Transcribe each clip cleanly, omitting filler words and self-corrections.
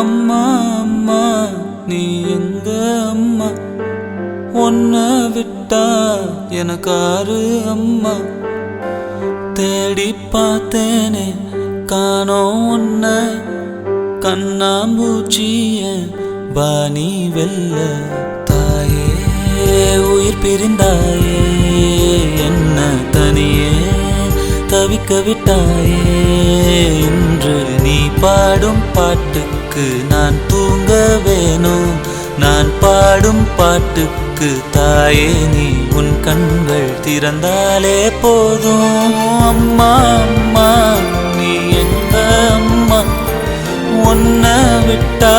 அம்மா அம்மா நீ எங்க அம்மா, உன்னை விட்டா எனக்காரு அம்மா. தேடி பார்த்தேனே காணோம் உன்னை, கண்ணாம்பூச்சிய வாணி வெல்ல. தாயே உயிர் பிரிந்தாயே, என்ன தனியே தவிக்க விட்டாயே. இன்று நீ பாடும் பாட்டுக்கு நான் தூங்க வேணும், நான் பாடும் பாட்டுக்கு தாயே நீ உன் கண்கள் திறந்தாலே போதும். அம்மா அம்மா நீ எங்க அம்மா, உன்னை விட்டா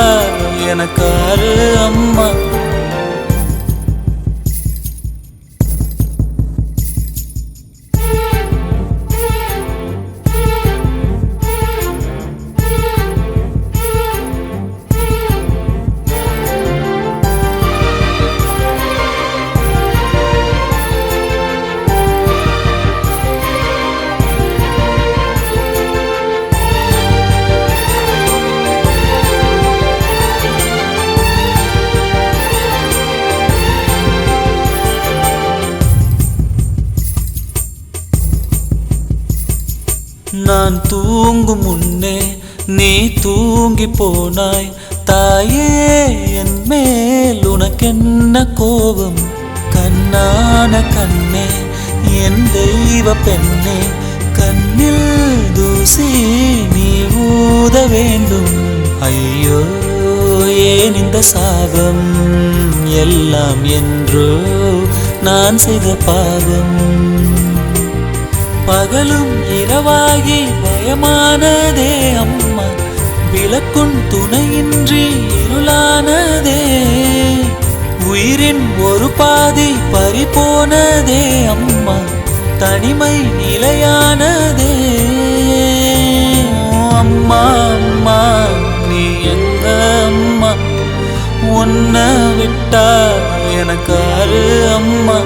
எனக்காரு அம்மா. நான் தூங்கும் முன்னே நீ தூங்கி போனாய் தாயே, என் மேல் உனக்கென்ன கோபம். கண்ணான கண்ணே என் தெய்வ பெண்ணே, கண்ணில் தூசி நீ ஊத வேண்டும். ஐயோ ஏன் இந்த சாபம், எல்லாம் என்றோ நான் செய்த பாவம். பகலும் இரவாகி பயமானதே அம்மா, விளக்குன் துணையின்றி இருளானதே. உயிரின் ஒரு பாதி பறிபோனதே அம்மா, தனிமை நிலையானதே. அம்மா அம்மா நீ எங்க அம்மா, உன்னை விட்டா எனக்காரு அம்மா.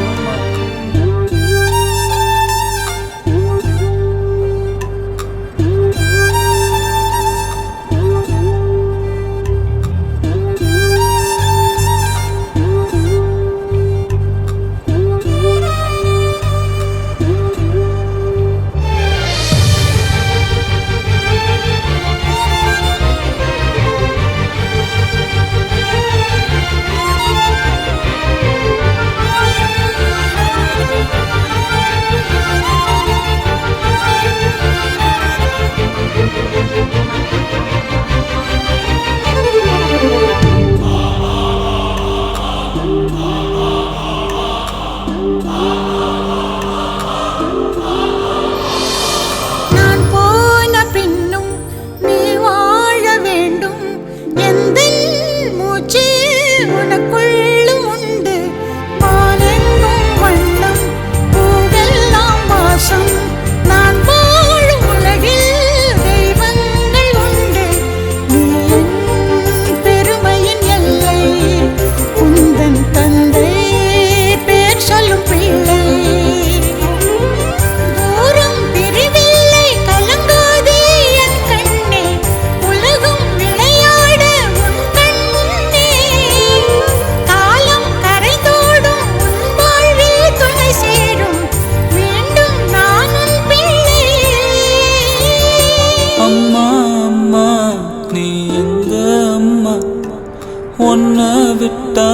உன்னை விட்டா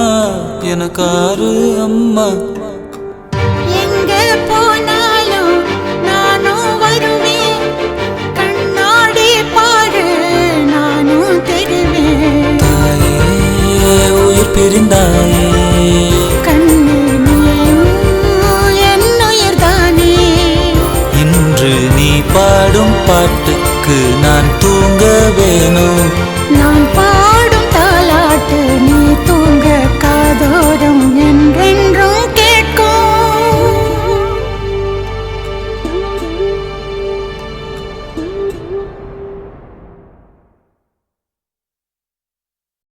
எனக்காரு அம்மா. எங்க போனாலும் நானும் வருவேன், கண்ணாடி பாரு நானும் தெரிவேன். தாயே உயிர் பிரிந்தாயே, கண்ணு நீயும் என் உயிர்தானே. இன்று நீ பாடும் பாட்டுக்கு நான் தூங்க வேணும், நான்